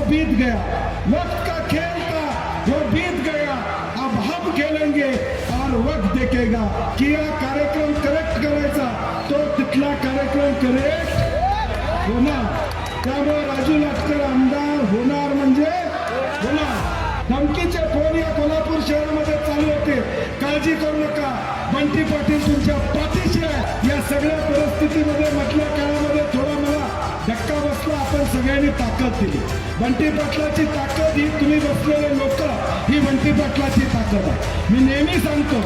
बीत गया, वक्त का खेल था वो बीत गया, अब हम खेलेंगे और वक्त देखेगा. किया कार्यक्रम करेक्ट करायचा तो तिथला कार्यक्रम करेक्ट होणार. त्यामुळे राजू लाटकर आमदार होणार म्हणजे होणार. धमकीचे फोन या कोल्हापूर शहरामध्ये चालू होते. काळजी करू नका, बंटी पाटील तुमच्या पाठीशी आहे. या सगळ्या परिस्थितीमध्ये मधल्या काळामध्ये थोडा मला धक्का बसला. आपण सगळ्यांनी ताकद दिली. बंटी पाटलाची ताकद ही तुम्ही बसलेले लोक, ही बंटी पाटलाची ताकद आहे. मी नेहमी सांगतो,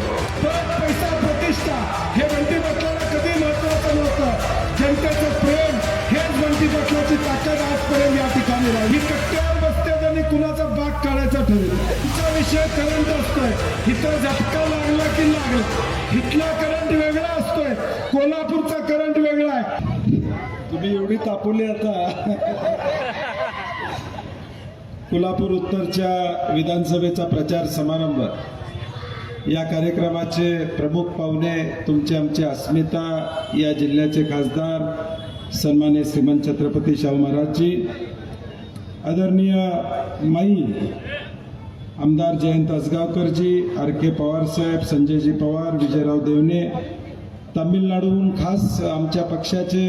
पद पैसा प्रतिष्ठा हे बंटी पाटलाला कधी महत्वाचं नव्हतं. जनतेचं प्रेम हेच बंटी पाटलाची ताकद आजपर्यंत या ठिकाणी राहिली. कट्ट्यावर बसते आणि कुणाचा बाग काढायचा ठरवलं. तिचा विषय करंट असतोय. इथं झटका लागला की लागला. इथला करंट वेगळा असतोय, कोल्हापूरचा करंट वेगळा आहे. तुम्ही एवढी तापवली आता. कोल्हापूर उत्तरच्या विधानसभेचा प्रचार समारंभ, या कार्यक्रमाचे प्रमुख पाहुणे तुमचे आमचे अस्मिता या जिल्ह्याचे खासदार सन्माननीय श्रीमंत छत्रपती शाहू महाराजजी, आदरणीय माई आमदार जयंत असगावकरजी, आर के पवार साहेब, संजयजी पवार, विजयराव देवणे, तामिळनाडूहून खास आमच्या पक्षाचे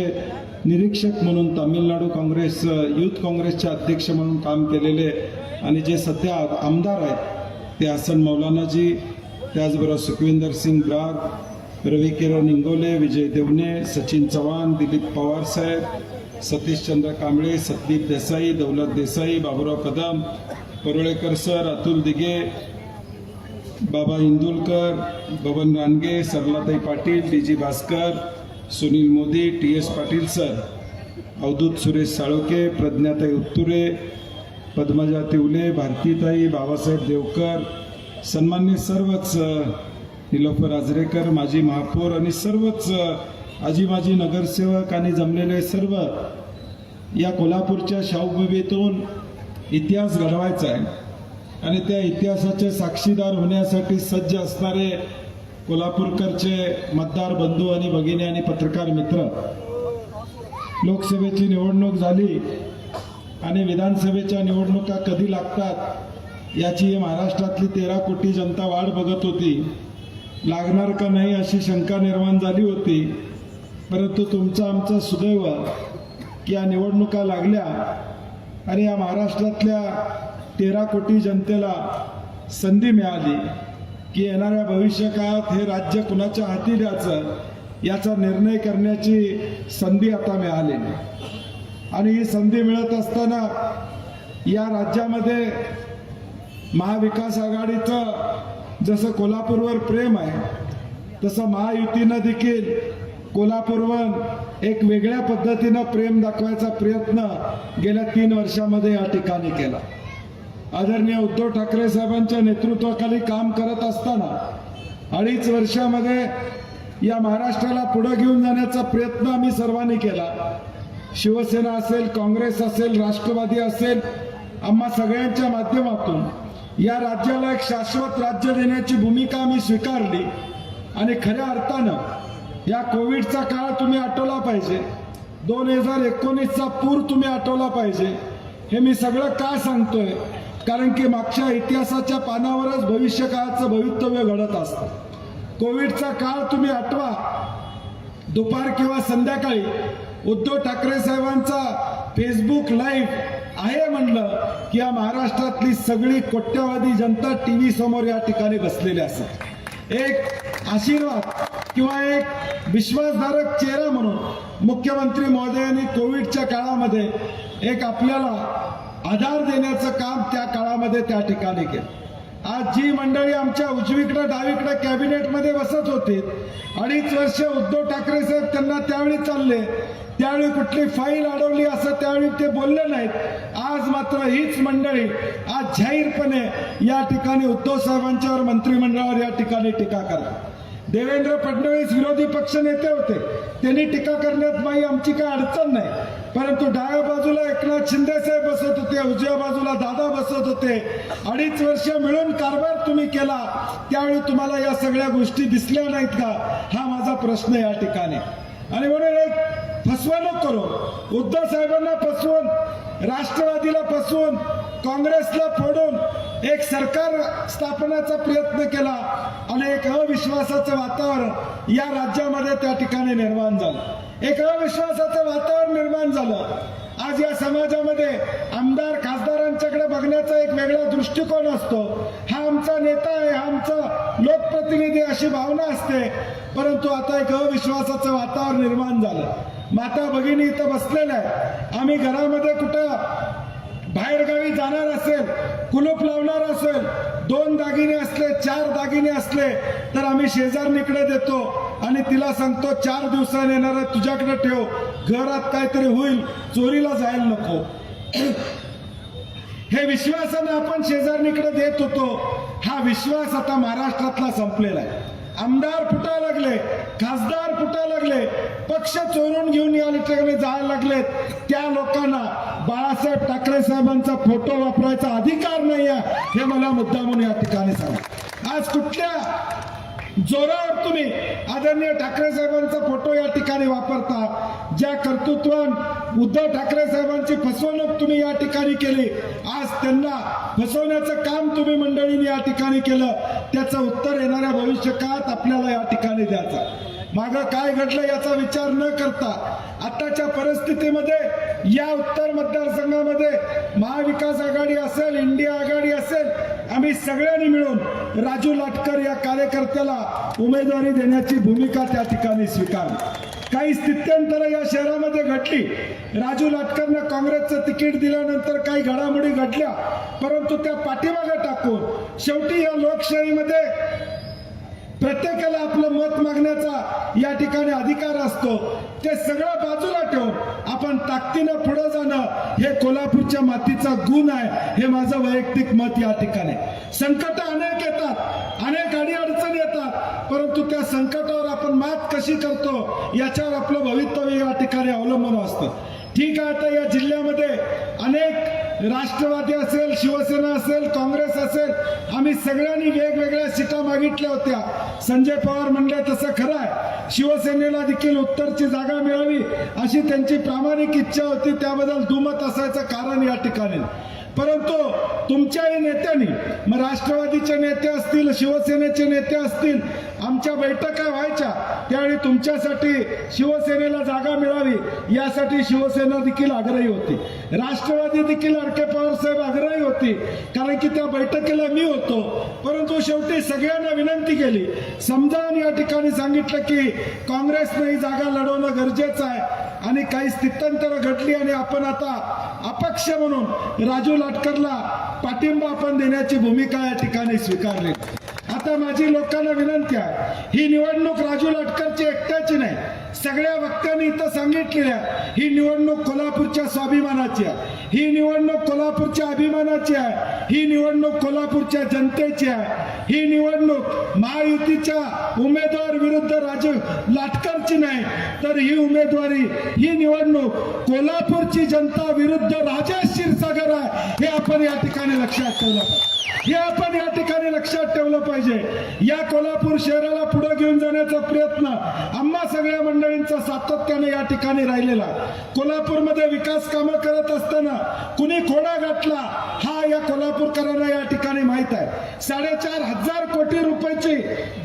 निरीक्षक म्हणून तामिळनाडू काँग्रेस युथ काँग्रेसचे अध्यक्ष म्हणून काम केलेले आणि जे सध्या आमदार आहेत ते हसन मौलानाजी, त्याचबरोबर Sukhwinder Singh Brag, Ravi Kiran Ingole, Vijay Devane, Sachin Chavan, Dilip Pawar Saheb, Satish Chandra Kamble, Satdeep Desai, Daulat Desai, Baburao Kadam, Parulekar sir, Atul Dighe, Baba Indulkar, Baban Range, Saralatai Patil, D G Bhaskar, Sunil Modi, T S Patil sir, Avdhoot Suresh Saloke, Pradnyatai Utture, Padmaja Tivle, Bhartitai, Babasaheb Devkar, सन्माननीय सर्वच निलोफर आजरेकर, माजी महापौर आणि सर्वच आजी माजी नगरसेवक आणि जमलेले सर्व, या कोल्हापूरच्या शाहूभूमीतून इतिहास घडवायचा आहे आणि त्या इतिहासाचे साक्षीदार होण्यासाठी सज्ज असणारे कोल्हापूरकरचे मतदार बंधू आणि भगिनी आणि पत्रकार मित्र, लोकसभेची निवडणूक झाली आणि विधानसभेच्या निवडणुका कधी लागतात याची महाराष्ट्रातली 13 कोटी जनता वाट बघत होती. लागणार का नाही अशी शंका निर्माण झाली होती. परंतु तुमचं आमचं सुदैव की या निवडणुका लागल्या आणि या महाराष्ट्रातल्या 13 कोटी जनतेला संधी मिळाली की येणाऱ्या भविष्यकाळात हे राज्य कुणाच्या हाती द्यायचं याचा निर्णय करण्याची संधी आता मिळालेली. आणि ही संधी मिळत असताना या राज्यामध्ये महाविकास आघाडीचं जसं कोल्हापूरवर प्रेम आहे तसं महायुतीनं देखील कोल्हापूरवर एक वेगळ्या पद्धतीनं प्रेम दाखवायचा प्रयत्न गेल्या 3 वर्षामध्ये या ठिकाणी केला. आदरणीय उद्धव ठाकरे साहेबांच्या नेतृत्वाखाली काम करत असताना 2.5 वर्षामध्ये या महाराष्ट्राला पुढे घेऊन जाण्याचा प्रयत्न आम्ही सर्वांनी केला. शिवसेना असेल, काँग्रेस असेल, राष्ट्रवादी असेल, आम्हा सगळ्यांच्या माध्यमातून या राज्याला एक शाश्वत राज्य देण्याची भूमिका आम्ही स्वीकारली. आणि खऱ्या अर्थानं या कोविडचा काळ तुम्ही आठवला पाहिजे, 2019चा पूर तुम्ही आठवला पाहिजे. हे मी सगळं का सांगतोय, कारण की मागच्या इतिहासाच्या पानावरच भविष्यकाळाचं भवितव्य घडत असतं. कोविडचा काळ तुम्ही आठवा. दुपार किंवा संध्याकाळी उद्धव ठाकरे साहेबांचा फेसबुक लाईव्ह आहे म्हणलं की या महाराष्ट्रातली सगळी कोट्यावधी जनता टीव्ही समोर या ठिकाणी बसलेली असत. एक आशीर्वाद किंवा एक विश्वासधारक चेहरा म्हणून मुख्यमंत्री महोदयांनी कोविडच्या काळामध्ये एक आपल्याला आधार देण्याचं काम त्या काळामध्ये त्या ठिकाणी केलं. आज जी मंडळी आमच्या उजवीकडे डावीकडे कॅबिनेटमध्ये बसत होती, 2.5 वर्ष उद्धव ठाकरे साहेब त्यांना त्यावेळी चालले, त्यावेळी कुठली फाईल अडवली असं त्यावेळी ते बोलले नाहीत. आज मात्र हीच मंडळी आज जाहीरपणे या ठिकाणी उद्धव साहेबांच्यावर मंत्रिमंडळावर या ठिकाणी टीका करतात. देवेंद्र फडणवीस विरोधी पक्ष नेते होते, त्यांनी टीका करण्यात नाही, आमची काय अडचण नाही. परंतु डाव्या बाजूला एकनाथ शिंदे साहेब बसत होते, उजव्या बाजूला दादा बसत होते. 2.5 वर्ष मिळून कारभार तुम्ही केला, त्यावेळी तुम्हाला या सगळ्या गोष्टी दिसल्या नाहीत का, हा माझा प्रश्न या ठिकाणी. आणि म्हणून एक फसवणूक करून उद्धव साहेबांना फसवून राष्ट्रवादीला फसवून काँग्रेसला फोडून एक सरकार स्थापनाचा प्रयत्न केला आणि एक अविश्वासाचं वातावरण या राज्यामध्ये त्या ठिकाणी निर्माण झालं। एक अविश्वासाचं वातावरण निर्माण झालं। आज या समाजामध्ये आमदार खासदारांच्याकडे बघण्याचा एक वेगळा दृष्टिकोन असतो। हा आमचा नेता आहे, हा आमचा लोकप्रतिनिधी अशी भावना असते। परंतु आता एक अविश्वासाचं वातावरण निर्माण झालं। माता भगिनी इथं बसलेल्या आहेत। आम्ही घरामध्ये कुठं बाहेरगावी जाणार असेल, कुलूप लावणार असेल, 2 दागिने असले 4 दागिने असले तर आम्ही शेजारणीकडे देतो आणि तिला सांगतो 4 दिवसांनी येणार तुझ्याकडे ठेव, घरात काहीतरी होईल, चोरीला जायला नको। हे विश्वासानं आपण शेजारणीकडे देत होतो। हा विश्वास आता महाराष्ट्रातला संपलेला आहे। आमदार फुटायला लागले, खासदार फुटायला लागले, पक्ष चोरून घेऊन या ठिकाणी जायला लागलेत। त्या लोकांना बाळासाहेब ठाकरे साहेबांचा फोटो वापरायचा अधिकार नाही आहे, हे मला मुद्दामून या ठिकाणी सांगा। आज कुठल्या जोरावर तुम्ही आदरणीय ठाकरे साहेबांचा फोटो या ठिकाणी वापरता? ज्या कर्तृत्वान उद्धव ठाकरे साहेबांची फसवणूक तुम्ही या ठिकाणी केली, आज त्यांना फसवण्याचं काम तुम्ही मंडळींनी या ठिकाणी केलं, त्याचं उत्तर येणाऱ्या भविष्यकाळात आपल्याला या ठिकाणी द्यायचं। मागं काय घडलं याचा विचार न करता आताच्या परिस्थितीमध्ये या उत्तर मतदारसंघामध्ये महाविकास आघाडी असेल, इंडिया आघाडी असेल, आम्ही सगळ्यांनी मिळून राजू लाटकर या कार्यकर्त्याला उमेदवारी देण्याची भूमिका त्या ठिकाणी स्वीकारली। काही स्थित्यंतर या शहरामध्ये घडली। राजू लाटकरनं काँग्रेसचं तिकीट दिल्यानंतर काही घडामोडी घडल्या, परंतु त्या पाठीमागे टाकून शेवटी या लोकशाहीमध्ये प्रत्येकाला आपलं मत मागण्याचा या ठिकाणी अधिकार असतो। ते सगळं बाजूला ठेवून आपण ताकदीनं पुढे जाणं हे कोल्हापूरच्या मातीचा गुण आहे, हे माझं वैयक्तिक मत या ठिकाणी। संकट अनेक येतात, अनेक अडीअडचणी येतात, परंतु त्या संकटावर आपण मात कशी करतो याच्यावर आपलं भवितव्य या ठिकाणी अवलंबून असतं। ठीक आहे, आता या जिल्ह्यामध्ये अनेक राष्ट्रवादी असेल, शिवसेना असेल, काँग्रेस असेल, आम्ही सगळ्यांनी वेगवेगळ्या सीटा मागितल्या होत्या। संजय पवार म्हणले तसं खरं आहे, शिवसेनेला देखील उत्तरची जागा मिळावी अशी त्यांची प्रामाणिक इच्छा होती, त्याबद्दल दुमत असायचं कारण या ठिकाणी। परंतु तुमच्याही नेत्यांनी, मग राष्ट्रवादीचे नेते असतील, शिवसेनेचे नेते असतील, आमच्या बैठका व्हायच्या त्यावेळी तुमच्यासाठी शिवसेनेला जागा मिळावी यासाठी शिवसेना देखील आग्रही होती, राष्ट्रवादी देखील अडके पवार साहेब आग्रही होती, कारण की त्या बैठकीला मी होतो। परंतु शेवटी सगळ्यांना विनंती केली, समजावून या ठिकाणी सांगितलं की काँग्रेसने ही जागा लढवणं गरजेचं आहे आणि काही स्थित्यंतर घडली आणि आपण आता अपक्ष म्हणून राजू लाटकरला पाठिंबा आपण देण्याची भूमिका या ठिकाणी स्वीकारली। आता माझी लोकांना विनंती आहे, ही निवडणूक राजू लाटकरची एकट्याची नाही, सगळ्या वक्त्यांनी इथं सांगितलेली आहे, ही निवडणूक कोल्हापूरच्या स्वाभिमानाची आहे, ही निवडणूक कोल्हापूरच्या अभिमानाची आहे, ही निवडणूक कोल्हापूरच्या जनतेची आहे, ही निवडणूक महायुतीच्या उमेदवार विरुद्ध राजू लाटकरची नाही, तर ही उमेदवारी, ही निवडणूक कोल्हापूरची जनता विरुद्ध राजेश क्षीरसागर आहे, हे आपण या ठिकाणी लक्षात ठेवलं पाहिजे, हे आपण या ठिकाणी लक्षात ठेवलं पाहिजे। या कोल्हापूर शहराला पुढे घेऊन जाण्याचा प्रयत्न आम्हा सगळ्या मंडळींचा सातत्याने या ठिकाणी राहिलेला। कोल्हापूरमध्ये विकास कामं करत असताना कुणी खोडा घातला हा या कोल्हापूरकरांना या ठिकाणी माहित आहे। 4,500 कोटी रुपयाची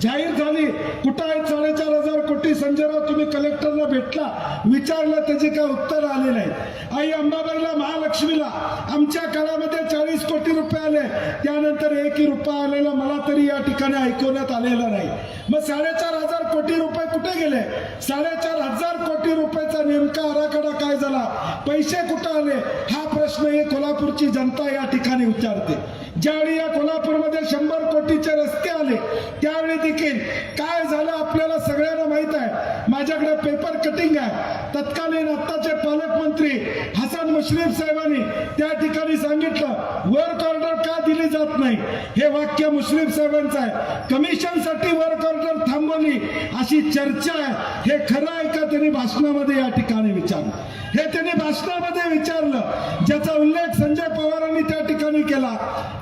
जाहीर झाली, कुठं आहे 4,500 कोटी? संजयराव तुम्ही कलेक्टरला भेटला, विचारलं, त्याचे काय उत्तर आले नाही। आई अंबाबाईला, महालक्ष्मीला आमच्या काळामध्ये 40 कोटी रुपये आले, त्यानंतर 1 रुपया आलेला मला तरी या ठिकाणी ऐकवण्यात आलेला नाही। मग 4,500 कोटी रुपये कुठे गेले? 4,500 कोटी रुपयाचा नेमका आराखडा काय झाला? पैसे कुठे आले? हा प्रश्न ही कोल्हापूरची जनता या ठिकाणी विचारते। ज्यावेळी या कोल्हापूरमध्ये 100 कोटीचे रस्ते आले त्यावेळी देखील काय झालं आपल्याला सगळ्यांना माहित आहे। माझ्याकडे पेपर कटिंग आहे, तत्कालीन आत्ताचे पालकमंत्री हसन मुश्रीफ साहेबांनी त्या ठिकाणी सांगितलं, वर्क ऑर्डर का दिली जात नाही? हे वाक्य मुश्रीफ साहेबांचं आहे। कमिशनसाठी वर्क ऑर्डर थांबवली अशी चर्चा आहे, हे खरं आहे का? त्यांनी भाषणामध्ये या ठिकाणी विचारलं, हे त्यांनी भाषणामध्ये विचारलं, ज्याचा उल्लेख संजय पवारांनी त्या ठिकाणी केला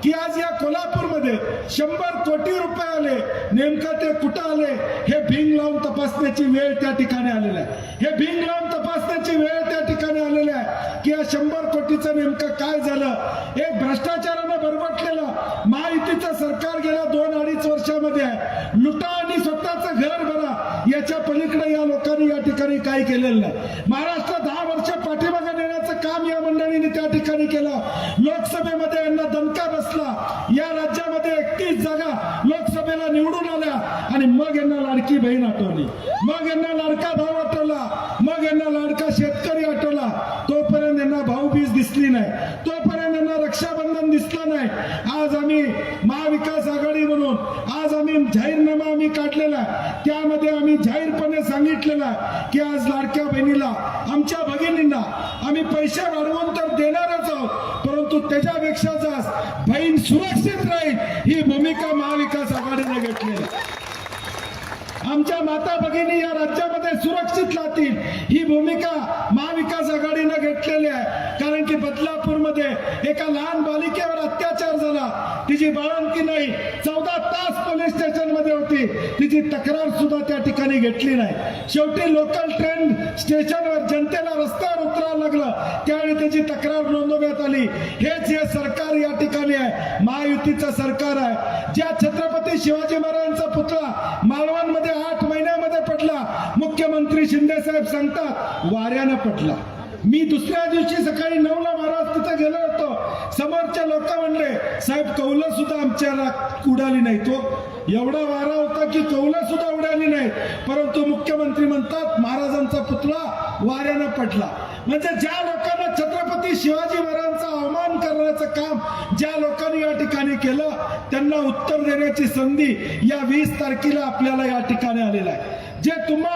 की आज या कोल्हापूरमध्ये 100 कोटी रुपये आले, नेमकं ते कुठं आले हे भिंग लावून तपासण्याची वेळ त्या ठिकाणी आलेली आहे। हे भिंग लावून तपासण्याची वेळ त्या ठिकाणी आलेली आहे की या 100 कोटीचं नेमकं काय झालं। एक भ्रष्टाचारानं बरबटलेलं महायुतीचं सरकार गेल्या 2-2.5 वर्षामध्ये आहे। लुटा आणि स्वतःचं घर भरा, याच्या पलीकडे या लोकांनी या ठिकाणी काही केलेलं नाही। महाराष्ट्र 10 वर्ष पाठीमागे नेण्याचं काम या मंडळींनी त्या ठिकाणी केलं। लोकसभेमध्ये यांना दणका बसला, या राज्यामध्ये 31 जागा लोकसभेला निवडून आल्या आणि मग यांना लाडकी बहीण आठवली, मग यांना लाडका भाऊ आठवला, मग यांना लाडका शेतकरी आठवला। तोपर्यंत यांना भाऊबीज दिसली नाही, तोपर्यंत यांना रक्षाबंधन दिसलं नाही। आज आम्ही महाविकास आघाडी म्हणून आज आम्ही जाहीरनामा आम्ही काढलेला आहे, त्यामध्ये आम्ही जाहीरपणे सांगितलेलं आहे की आज लाडक्या बहिणीला, आमच्या भगिनींना आम्ही पैसे वाढवून तर देणारच आहोत, परंतु त्याच्यापेक्षा जास्त बहीण सुरक्षित राहील ही भूमिका महाविकास आघाडीने घेतली आहे। आमच्या माता भगिनी या राज्यामध्ये सुरक्षित राहतील ही भूमिका महाविकास आघाडीने घेतलेली आहे। कारण की बदलापूरमध्ये एका लहान बालिकेवर अत्याचार झाला, तिची बाळंती नाही, 14 तास पोलीस स्टेशन मध्ये होती, तिची तक्रार सुद्धा त्या ठिकाणी घेतली नाही। शेवटी लोकल ट्रेन स्टेशनवर जनतेला रस्त्यावर उतरावं लागलं, त्यावेळी त्याची तक्रार नोंदवण्यात आली। हेच हे सरकार या ठिकाणी आहे, महायुतीचं सरकार आहे। ज्या छत्रपती शिवाजी महाराजांचा पुतळा मालवणमध्ये 8 महिन्यामध्ये पडला, मुख्यमंत्री शिंदे साहेब सांगतात वाऱ्यानं पडला। मी दुसऱ्या दिवशी सकाळी 9ला महाराज तिथे गेलो होतो, समोरचे लोक म्हणले साहेब कौलं सुद्धा आमच्या उडाली नाही, तो एवढा वारा होता की कौलं सुद्धा उडाली नाही, परंतु मुख्यमंत्री म्हणतात महाराजांचा पुतळा वाऱ्यानं पडला। म्हणजे ज्या लोकांना छत्रपती शिवाजी महाराजांचा अवमान करण्याचं काम ज्या लोकांनी या ठिकाणी केलं, त्यांना उत्तर देण्याची संधी या 20 तारखेला आपल्याला या ठिकाणी आलेला आहे। जे तुम्हा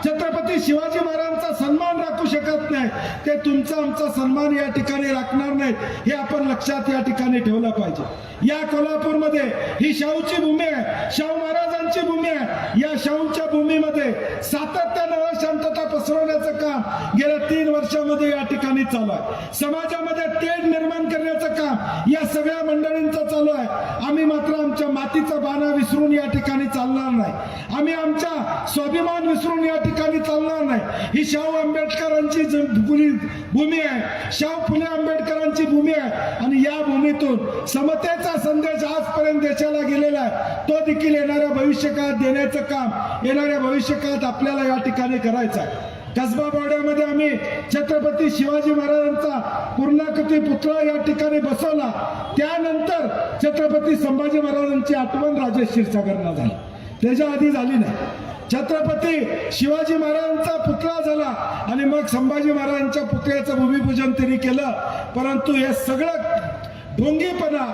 छत्रपती शिवाजी महाराजांचा सन्मान राखू शकत नाही, ते तुमचा आमचा सन्मान या ठिकाणी राखणार नाहीत, हे आपण लक्षात या ठिकाणी ठेवलं पाहिजे। या कोल्हापूरमध्ये ही शाहूची भूमी आहे, शाहू महाराजांची भूमी आहे। या शाहूंच्या भूमीमध्ये सातत्यानं अशांतता पसरवण्याचं काम गेल्या 3 वर्षामध्ये या ठिकाणी चालू आहे। समाजामध्ये तेढ निर्माण करण्याचं काम या सगळ्या मंडळींचं चालू आहे। आम्ही मात्र आमच्या मातीचा बाणा विसरून या ठिकाणी चालणार नाही, आम्ही आमच्या स्वाभिमान विसरून या ठिकाणी चालणार नाही। ही शाहू आंबेडकरांची भूमी आहे, शाहू फुले आंबेडकरांची भूमी आहे आणि या भूमीतून समतेचा संदेश आजपर्यंत देशाला गेलेला आहे, तो देखील येणाऱ्या भविष्यकाळात देण्याचं काम येणाऱ्या भविष्यकाळात आपल्याला या ठिकाणी करायचं आहे। कसबा बोर्डामध्ये आम्ही छत्रपती शिवाजी महाराजांचा पूर्णाकृती पुतळा या ठिकाणी बसवला, त्यानंतर छत्रपती संभाजी महाराजांची आठवण राजेश क्षीरसागरला झाली, त्याच्या आधी झाली नाही। छत्रपती शिवाजी महाराजांचा पुतळा झाला आणि मग संभाजी महाराजांच्या पुतळ्याचं भूमिपूजन त्यांनी केलं, परंतु हे सगळं ढोंगीपणा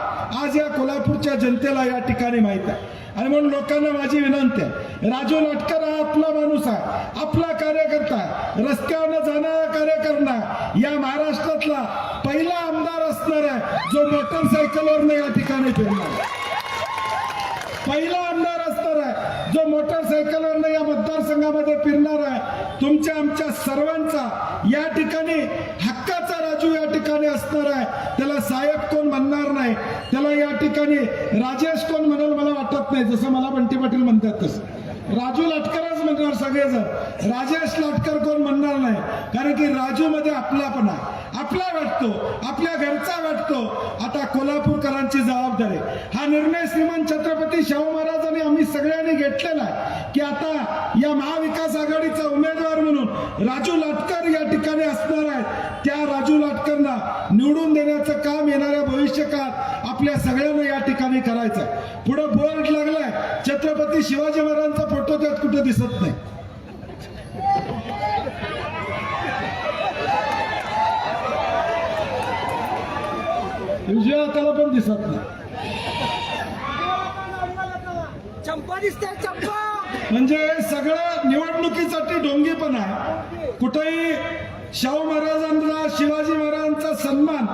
आज या कोल्हापूरच्या जनतेला या ठिकाणी माहित आहे। आणि म्हणून लोकांना माझी विनंती आहे, राजू लाटकर हा आपला माणूस आहे, आपला कार्यकर्ता आहे, रस्त्यावर जाणारा कार्यकर्ता, या महाराष्ट्रातला पहिला आमदार असणार आहे जो मोटरसायकलवर या ठिकाणी फिरणार, पहिला आमदार असणार आहे जो मोटरसायकलवर या मतदारसंघामध्ये फिरणार आहे। तुमच्या आमच्या सर्वांचा या ठिकाणी हक्काचा राजू या ठिकाणी असणार आहे, त्याला साहेब कोण म्हणणार नाही, त्याला या ठिकाणी राजेश कोण म्हणाल मला वाटत नाही, जसं मला बंटी पाटील म्हणतात तसं राजू लाटकरच म्हणणार सगळेजण, राजेश लाटकर कोण म्हणणार नाही। कारण की राजू मध्ये आपलापणा आपला वाटतो, आपल्या घरचा वाटतो। आता कोल्हापूरकरांची जबाबदारी, हा निर्णय श्रीमंत छत्रपती शाहू महाराजांनी आम्ही सगळ्यांनी घेतलेला आहे की आता या महाविकास आघाडीचा उमेदवार म्हणून राजू लाटकर या ठिकाणी असणार आहेत। त्या राजू लाटकरला निवडून देण्याचं काम येणाऱ्या भविष्यकाळात आपल्या सगळ्यांना या ठिकाणी करायचं आहे। पुढे बोर्ड लागलाय, छत्रपती शिवाजी महाराजांचा फोटो त्यात कुठे दिसत नाही, त्याला पण दिसत नाही, चंपा दिसते चंपा। म्हणजे सगळं निवडणुकीसाठी ढोंगीपणा आहे। कुठेही शाहू महाराजांना शिवाजी महाराजांचा सन्मान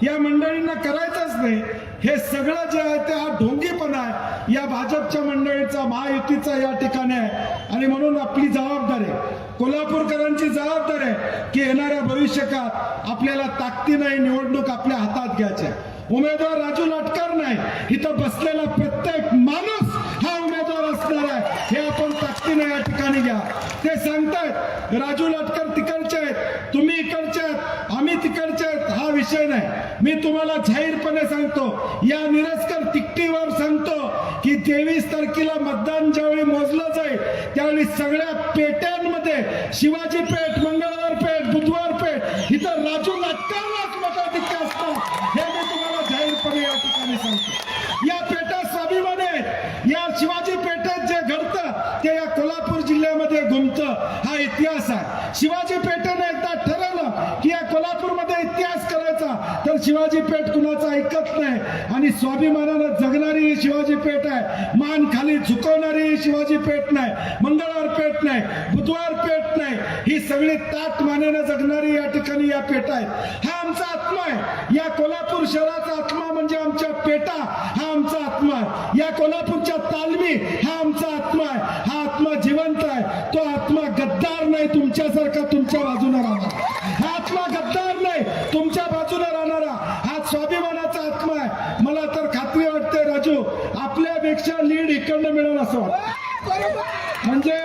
या मंडळींना करायचाच नाही, हे सगळं जे आहे ते हा ढोंगीपणा आहे या भाजपच्या मंडळीचा, महायुतीचा या ठिकाणी आहे। आणि म्हणून आपली जबाबदारी आहे, कोल्हापूरकरांची जबाबदारी आहे की येणाऱ्या भविष्यकाळात आपल्याला ताकदीने निवडणूक आपल्या हातात घ्यायची। उमेदवार राजू लाटकर नाही, इथं बसलेला प्रत्येक माणूस हा उमेदवार असणार आहे, हे आपण ताकदीने या ठिकाणी घ्या। ते सांगतायत राजू लाटकर तिकडचे आहेत, तुम्ही इकडचे आहेत, आम्ही तिकडे विषय नाही. मी तुम्हाला जाहीरपणे सांगतो, या मिरजकर तिकटीवर सांगतो की 23 तारखेला मतदान ज्यावेळी मोजलं जाईल त्यावेळी सगळ्या पेट्यांमध्ये शिवाजी पेठ, मंगळवार पेठ, बुधवार पेठ इथं राजू लाटकरलाच मताधिक्य असतात हे मी तुम्हाला जाहीरपणे या ठिकाणी सांगतो. या पेटा स्वाभिमानी आहेत. या शिवाजी पेठेत जे घडतं ते या कोल्हापूर जिल्ह्यामध्ये घुमतं. हा इतिहास आहे. शिवाजी पेठेने एकदा ठरवलं की या कोल्हापूरमध्ये इतिहास करायचा तर शिवाजी पेठ कुणाचा ऐकत नाही आणि स्वाभिमानानं जगणारी ही शिवाजी पेठ आहे. मान खाली झुकवणारी ही शिवाजी पेठ नाही, मंगळवार पेठ नाही, बुधवार पेठ नाही, ही सगळी ताट मानेनं जगणारी या ठिकाणी या पेठ आहेत. हा आमचा आत्मा आहे. या कोल्हापूर शहराचा आत्मा म्हणजे आमच्या पेठा, हा आमचा आत्मा आहे. या कोल्हापूरच्या तालमी हा आमचा आत्मा आहे. हा आत्मा जिवंत आहे. तो आत्मा गद्दार नाही, तुमच्यासारखा तुमच्या बाजूने राहणार. हा आत्मा गद्दार नाही, तुमच्या बाजूने राहणारा हा स्वाभिमानाचा आत्मा आहे. मला तर खात्री वाटते राजू, आपल्यापेक्षा लीड इकडनं मिळेल असं वाटतं. म्हणजे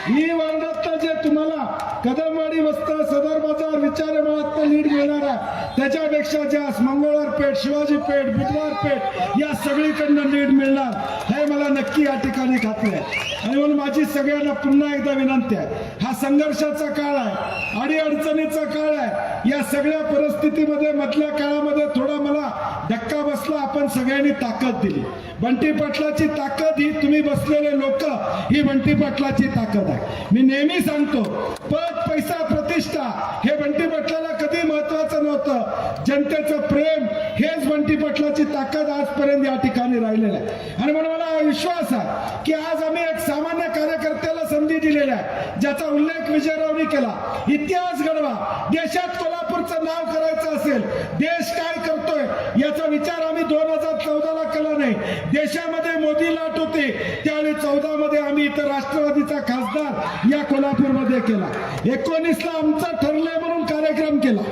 ही वार्डात जे तुम्हाला कदमवाडी वस्ती, सदर बाजार, विचारे मळात लीड मिळणार आहे त्याच्यापेक्षा जास्त मंगळवार पेठ, शिवाजी पेठ, बुधवार पेठ या सगळीकडनं लीड मिळणार हे मला नक्की या ठिकाणी खात्री आहे. आणि म्हणून माझी सगळ्यांना पुन्हा एकदा विनंती आहे, हा संघर्षाचा काळ आहे, अडीअडचणीचा काळ आहे. या सगळ्या परिस्थितीमध्ये मधल्या काळामध्ये थोडा मला धक्का बसला. आपण सगळ्यांनी ताकद दिली. बंटी पाटलाची ताकद ही तुम्ही बसलेले लोक, ही बंटी पाटलाची ताकद आहे. मी नेहमी सांगतो, पद, पैसा, प्रतिष्ठा हे बंटी पाटलाला कधी महत्वाचं नव्हतं. जनतेचं प्रेम हेच बंटी पाटलाची ताकद आजपर्यंत या ठिकाणी राहिलेलं आहे. आणि म्हणून मला विश्वास आहे की आज आम्ही एक सामान्य कार्यकर्त्याला संधी दिलेली आहे ज्याचा उल्लेख विजयरावनी केला. इतिहास घडवा. देशात कोल्हापूरचं नाव करायचं असेल, देश काय करतोय याचा विचार आम्ही 2014ला केला नाही. देशामध्ये मोदी लाट होते त्यावेळी 14 मध्ये आम्ही इथं राष्ट्रवादीचा खासदार या कोल्हापूरमध्ये केला. 19ला आमचं ठरलंय म्हणून कार्यक्रम केला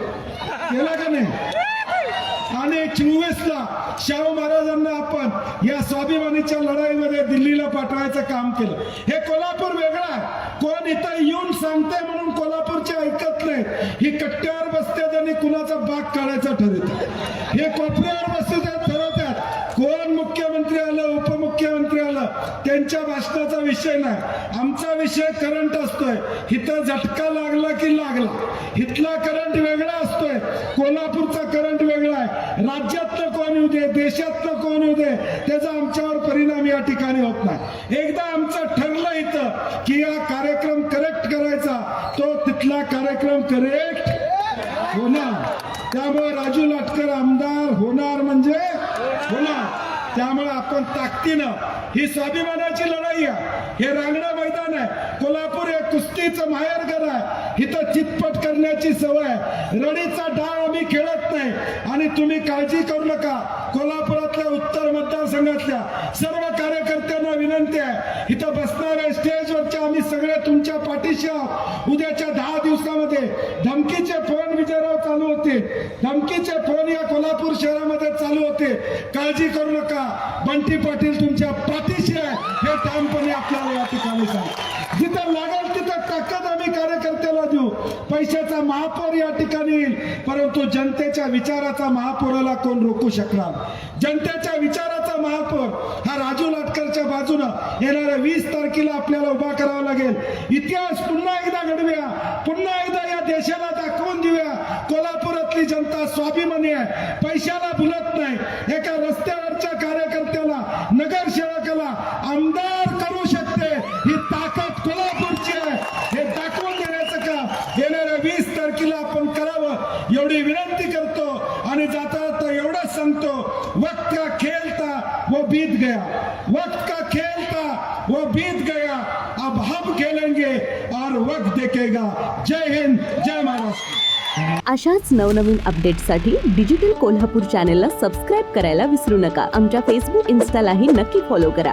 का नाही? आणि 24ला शाहू महाराजांना आपण या स्वाभिमानीच्या लढाईमध्ये दिल्लीला पाठवायचं काम केलं. हे कोल्हापूर वेगळं आहे. कोण इथं येऊन सांगते म्हणून कोल्हापूरचे ऐकत नाही. ही कट्ट्यावर बसतात आणि कुणाचा बाग काढायचा ठरवतात. हे कोपऱ्यावर बसतात ठरवतात. कोण मुख्यमंत्री आलं, उपमुख्यमंत्री आलं त्यांच्या भाषणाचा विषय नाही. आमचा विषय करंट असतोय. इथं झटका लागला की लागला. इथला करंट वेगळा असतोय, कोल्हापूरचा करंट वेगळा आहे. राज्यातलं कोण येऊ दे, देशातलं कोण येऊ दे, त्याचा आमच्यावर परिणाम या ठिकाणी होत नाही. एकदा आमचं ठरलं इथं की हा कार्यक्रम करेक्ट करायचा, तो तिथला कार्यक्रम करेक्ट होणार. त्यामुळे राजू लाटकर आमदार होणार म्हणजे होणार. त्यामुळे आपण ताकदीनं ही स्वाभिमानाची लढाई आहे. हे रांगणं मैदान आहे. कोल्हापूर हे कुस्तीचं माहेरघर आहे. इथं चितपट करण्याची सवय आहे. रडीचा डाव आम्ही खेळत नाही. आणि तुम्ही काळजी करू नका. कोल्हापुरातल्या उत्तर मतदारसंघातल्या सर्व कार्यकर्त्यांना विनंती आहे, इथं बसणाऱ्या स्टेजवरच्या आम्ही सगळे तुमच्या पाठीशी आहोत. उद्याच्या 10 दिवसामध्ये धमकीचे फोन विजयराव चालू होते. धमकीचे फोन या कोल्हापूर शहरामध्ये चालू होते. काळजी करू नका. बंटी पाटील तुमच्या पाठीशी आहे हे ठामपणे आपल्याला या ठिकाणी सांग. जिथं लागेल तिथं ताकद आम्ही कार्यकर्त्याला देऊ. पैशाचा महापौर या ठिकाणी येईल, परंतु जनतेच्या विचाराचा महापौराला कोण रोखू शकणार? जनतेच्या विचाराचा महापौर हा राजू लाटकरच्या बाजूनं येणाऱ्या 20 तारखेला आपल्याला उभा करावा लागेल. इतिहास पुन्हा एकदा घडवूया. पुन्हा एकदा या देशाला दाखवून देऊया कोल्हापुरातली जनता स्वाभिमानी आहे, पैशाला भुलत नाही. एका रस्त्यावरच्या कार्यकर्त्याला, नगरसेवकाला आमदार करू शकते. ही ताकद कोल्हापूरची आहे. हे दाखवून देण्याचं काम येणाऱ्या 20 तारखेला आपण करावं एवढी विनंती करतो. आणि जाता जाता एवढंच सांगतो, वक्त का खेल था वो बीत गया, वक्त का खेल था वो बीत गया, अब हम खेलेंगे और वक्त देखेगा. जय हिंद, जय महाराष्ट्र. अशाच नवनवीन अपडेट्ससाठी डिजिटल कोल्हापूर चॅनेलला सबस्क्राईब करायला विसरू नका. आमच्या फेसबुक, इन्स्टालाही नक्की फॉलो करा.